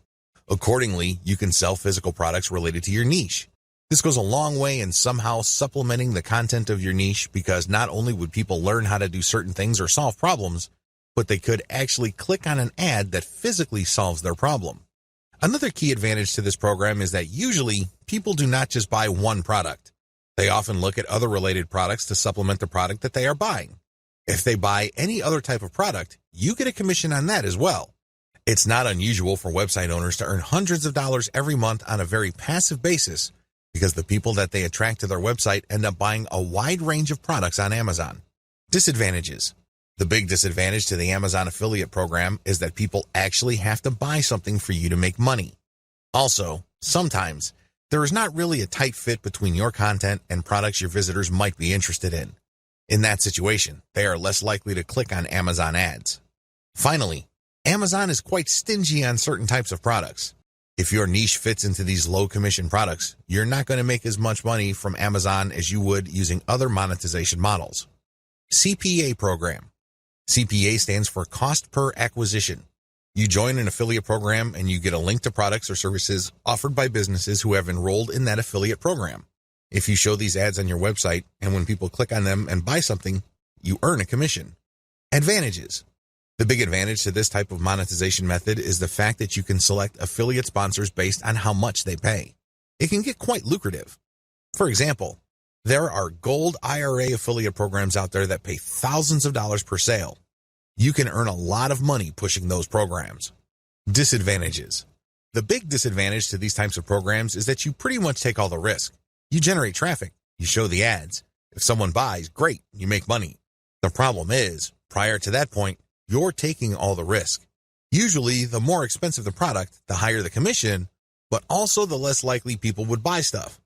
Accordingly, you can sell physical products related to your niche. This goes a long way in somehow supplementing the content of your niche because not only would people learn how to do certain things or solve problems, but they could actually click on an ad that physically solves their problem. Another key advantage to this program is that usually people do not just buy one product. They often look at other related products to supplement the product that they are buying. If they buy any other type of product, you get a commission on that as well. It's not unusual for website owners to earn hundreds of dollars every month on a very passive basis because the people that they attract to their website end up buying a wide range of products on Amazon. Disadvantages. The big disadvantage to the Amazon affiliate program is that people actually have to buy something for you to make money. Also, sometimes, there is not really a tight fit between your content and products your visitors might be interested in. In that situation, they are less likely to click on Amazon ads. Finally, Amazon is quite stingy on certain types of products. If your niche fits into these low-commission products, you're not going to make as much money from Amazon as you would using other monetization models. CPA program. CPA stands for Cost Per Acquisition. You join an affiliate program and you get a link to products or services offered by businesses who have enrolled in that affiliate program. If you show these ads on your website and when people click on them and buy something, you earn a commission. Advantages. The big advantage to this type of monetization method is the fact that you can select affiliate sponsors based on how much they pay. It can get quite lucrative. For example, there are gold IRA affiliate programs out there that pay thousands of dollars per sale. You can earn a lot of money pushing those programs. Disadvantages. The big disadvantage to these types of programs is that you pretty much take all the risk. You generate traffic. You show the ads. If someone buys, great, you make money. The problem is, prior to that point, you're taking all the risk. Usually, the more expensive the product, the higher the commission, but also the less likely people would buy stuff.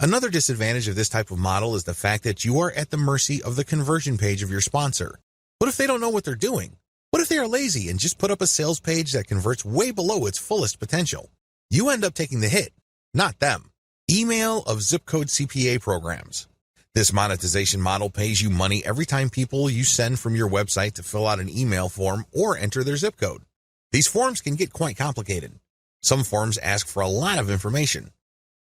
Another disadvantage of this type of model is the fact that you are at the mercy of the conversion page of your sponsor. What if they don't know what they're doing? What if they are lazy and just put up a sales page that converts way below its fullest potential? You end up taking the hit, not them. Email of zip code CPA programs. This monetization model pays you money every time people you send from your website to fill out an email form or enter their zip code. These forms can get quite complicated. Some forms ask for a lot of information.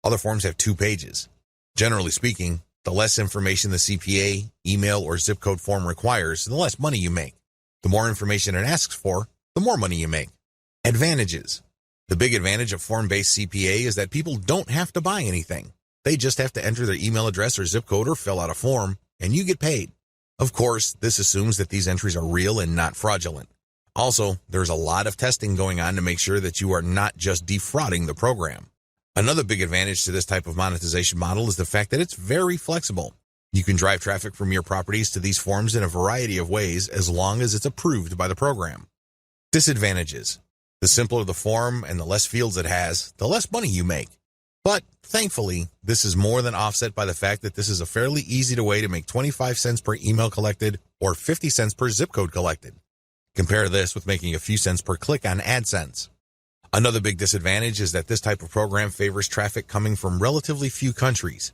Other forms have 2 pages. Generally speaking, the less information the CPA, email, or zip code form requires, the less money you make. The more information it asks for, the more money you make. Advantages. The big advantage of form-based CPA is that people don't have to buy anything. They just have to enter their email address or zip code or fill out a form, and you get paid. Of course, this assumes that these entries are real and not fraudulent. Also, there's a lot of testing going on to make sure that you are not just defrauding the program. Another big advantage to this type of monetization model is the fact that it's very flexible. You can drive traffic from your properties to these forms in a variety of ways as long as it's approved by the program. Disadvantages. The simpler the form and the less fields it has, the less money you make. But thankfully, this is more than offset by the fact that this is a fairly easy way to make 25 cents per email collected or 50 cents per zip code collected. Compare this with making a few cents per click on AdSense. Another big disadvantage is that this type of program favors traffic coming from relatively few countries.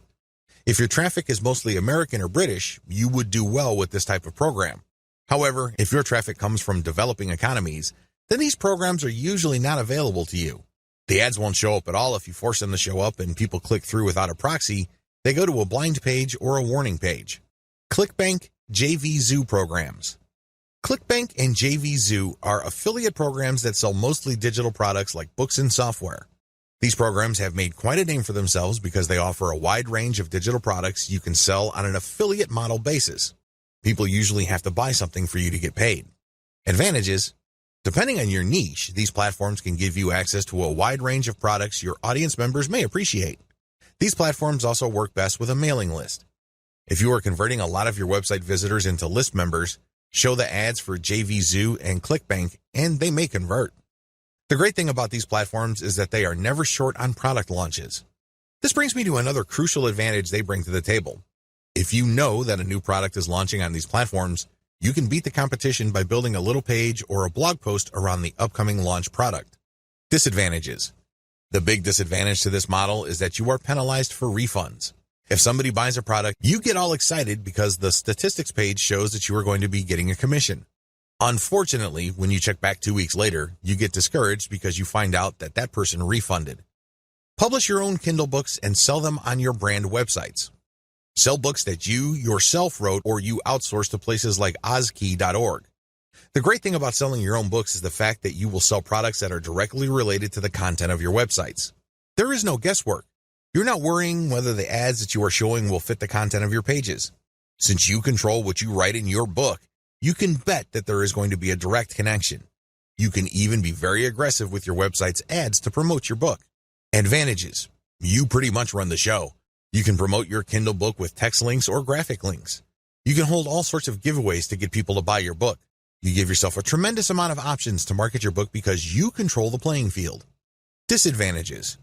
If your traffic is mostly American or British, you would do well with this type of program. However, if your traffic comes from developing economies, then these programs are usually not available to you. The ads won't show up at all if you force them to show up and people click through without a proxy. They go to a blind page or a warning page. ClickBank JVZoo programs. ClickBank and JVZoo are affiliate programs that sell mostly digital products like books and software. These programs have made quite a name for themselves because they offer a wide range of digital products you can sell on an affiliate model basis. People usually have to buy something for you to get paid. Advantages. Depending on your niche, these platforms can give you access to a wide range of products your audience members may appreciate. These platforms also work best with a mailing list. If you are converting a lot of your website visitors into list members, show the ads for JVZoo and ClickBank, and they may convert. The great thing about these platforms is that they are never short on product launches. This brings me to another crucial advantage they bring to the table. If you know that a new product is launching on these platforms, you can beat the competition by building a little page or a blog post around the upcoming launch product. Disadvantages. The big disadvantage to this model is that you are penalized for refunds. If somebody buys a product, you get all excited because the statistics page shows that you are going to be getting a commission. Unfortunately, when you check back 2 weeks later, you get discouraged because you find out that that person refunded. Publish your own Kindle books and sell them on your brand websites. Sell books that you yourself wrote or you outsource to places like ozkey.org. The great thing about selling your own books is the fact that you will sell products that are directly related to the content of your websites. There is no guesswork. You're not worrying whether the ads that you are showing will fit the content of your pages. Since you control what you write in your book, you can bet that there is going to be a direct connection. You can even be very aggressive with your website's ads to promote your book. Advantages. You pretty much run the show. You can promote your Kindle book with text links or graphic links. You can hold all sorts of giveaways to get people to buy your book. You give yourself a tremendous amount of options to market your book because you control the playing field. Disadvantages.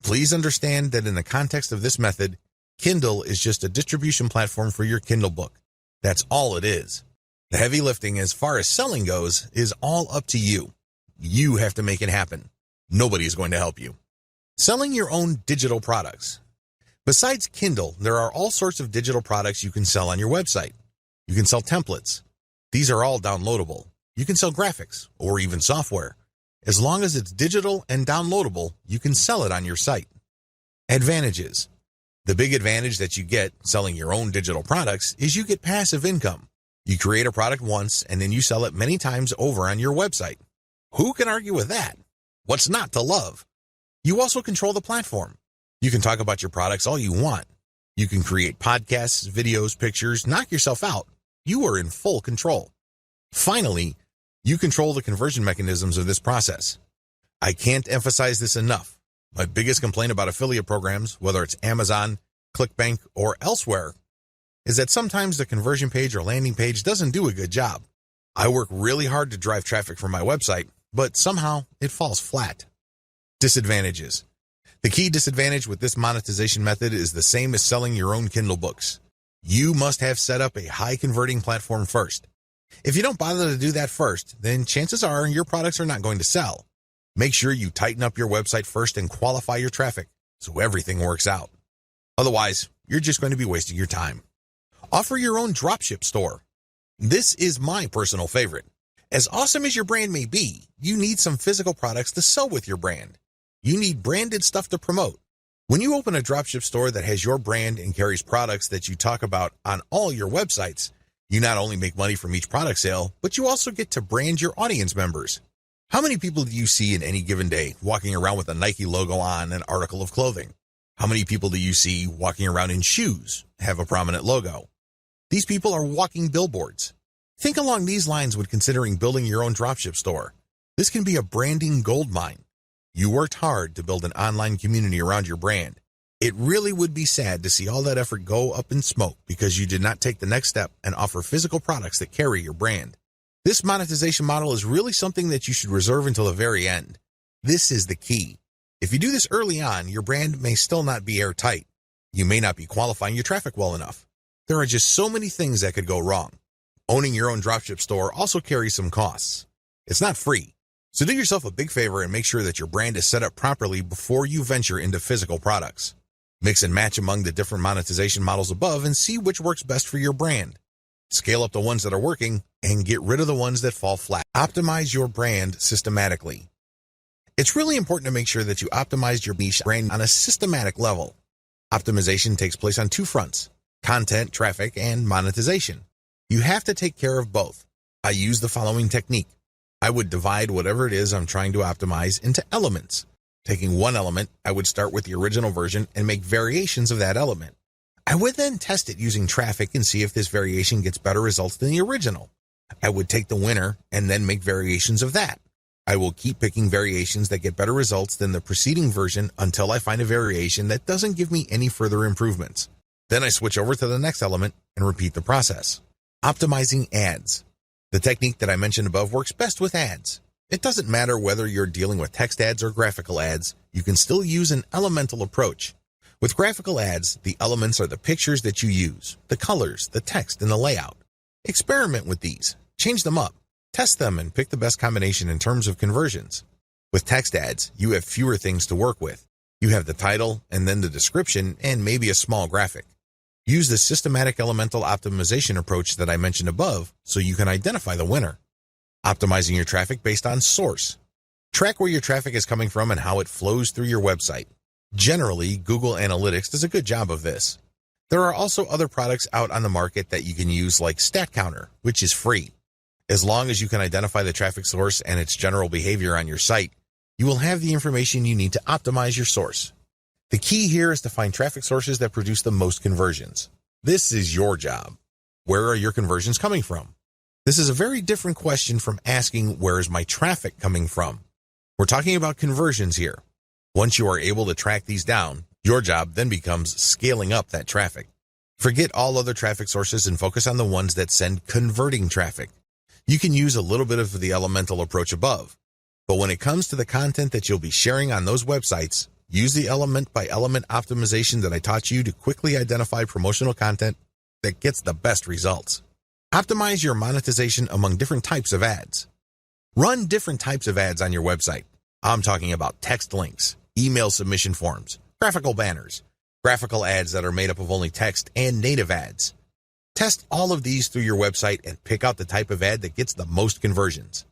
Please understand that in the context of this method, Kindle is just a distribution platform for your Kindle book. That's all it is. The heavy lifting as far as selling goes is all up to you. You have to make it happen. Nobody is going to help you. Selling your own digital products. Besides Kindle, there are all sorts of digital products you can sell on your website. You can sell templates. These are all downloadable. You can sell graphics or even software. As long as it's digital and downloadable, you can sell it on your site. Advantages. The big advantage that you get selling your own digital products is you get passive income. You create a product once and then you sell it many times over on your website. Who can argue with that? What's not to love? You also control the platform. You can talk about your products all you want. You can create podcasts, videos, pictures, knock yourself out. You are in full control. Finally, you control the conversion mechanisms of this process. I can't emphasize this enough. My biggest complaint about affiliate programs, whether it's Amazon, ClickBank, or elsewhere, is that sometimes the conversion page or landing page doesn't do a good job. I work really hard to drive traffic from my website, but somehow it falls flat. Disadvantages. The key disadvantage with this monetization method is the same as selling your own Kindle books. You must have set up a high-converting platform first. If you don't bother to do that first, then chances are your products are not going to sell. Make sure you tighten up your website first and qualify your traffic so everything works out. Otherwise, you're just going to be wasting your time. Offer your own dropship store. This is my personal favorite. As awesome as your brand may be, you need some physical products to sell with your brand. You need branded stuff to promote. When you open a dropship store that has your brand and carries products that you talk about on all your websites, you not only make money from each product sale, but you also get to brand your audience members. How many people do you see in any given day walking around with a Nike logo on an article of clothing? How many people do you see walking around in shoes, have a prominent logo? These people are walking billboards. Think along these lines when considering building your own dropship store. This can be a branding goldmine. You worked hard to build an online community around your brand. It really would be sad to see all that effort go up in smoke because you did not take the next step and offer physical products that carry your brand. This monetization model is really something that you should reserve until the very end. This is the key. If you do this early on, your brand may still not be airtight. You may not be qualifying your traffic well enough. There are just so many things that could go wrong. Owning your own dropship store also carries some costs. It's not free. So do yourself a big favor and make sure that your brand is set up properly before you venture into physical products. Mix and match among the different monetization models above and see which works best for your brand. Scale up the ones that are working and get rid of the ones that fall flat. Optimize your brand systematically. It's really important to make sure that you optimize your niche brand on a systematic level. Optimization takes place on two fronts: content, traffic, and monetization. You have to take care of both. I use the following technique. I would divide whatever it is I'm trying to optimize into elements. Taking one element, I would start with the original version and make variations of that element. I would then test it using traffic and see if this variation gets better results than the original. I would take the winner and then make variations of that. I will keep picking variations that get better results than the preceding version until I find a variation that doesn't give me any further improvements. Then I switch over to the next element and repeat the process. Optimizing ads. The technique that I mentioned above works best with ads. It doesn't matter whether you're dealing with text ads or graphical ads, you can still use an elemental approach. With graphical ads, the elements are the pictures that you use, the colors, the text, and the layout. Experiment with these. Change them up. Test them and pick the best combination in terms of conversions. With text ads, you have fewer things to work with. You have the title, and then the description, and maybe a small graphic. Use the systematic elemental optimization approach that I mentioned above so you can identify the winner. Optimizing your traffic based on source. Track where your traffic is coming from and how it flows through your website. Generally, Google Analytics does a good job of this. There are also other products out on the market that you can use like Stat Counter, which is free. As long as you can identify the traffic source and its general behavior on your site, you will have the information you need to optimize your source. The key here is to find traffic sources that produce the most conversions. This is your job. Where are your conversions coming from? This is a very different question from asking, where is my traffic coming from? We're talking about conversions here. Once you are able to track these down, your job then becomes scaling up that traffic. Forget all other traffic sources and focus on the ones that send converting traffic. You can use a little bit of the elemental approach above, but when it comes to the content that you'll be sharing on those websites, use the element by element optimization that I taught you to quickly identify promotional content that gets the best results. Optimize your monetization among different types of ads. Run different types of ads on your website. I'm talking about text links, email submission forms, graphical banners, graphical ads that are made up of only text, and native ads. Test all of these through your website and pick out the type of ad that gets the most conversions.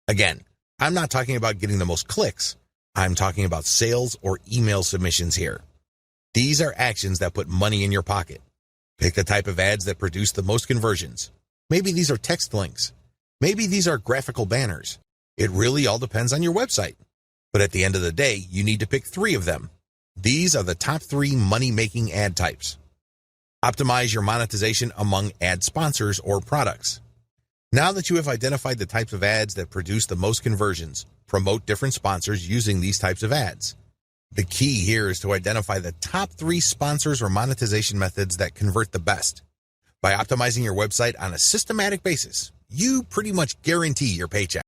Again, I'm not talking about getting the most clicks. I'm talking about sales or email submissions here. These are actions that put money in your pocket. Pick the type of ads that produce the most conversions. Maybe these are text links. Maybe these are graphical banners. It really all depends on your website. But at the end of the day, you need to pick 3 of them. These are the top 3 money-making ad types. Optimize your monetization among ad sponsors or products. Now that you have identified the types of ads that produce the most conversions, promote different sponsors using these types of ads. The key here is to identify the top 3 sponsors or monetization methods that convert the best. By optimizing your website on a systematic basis, you pretty much guarantee your paycheck.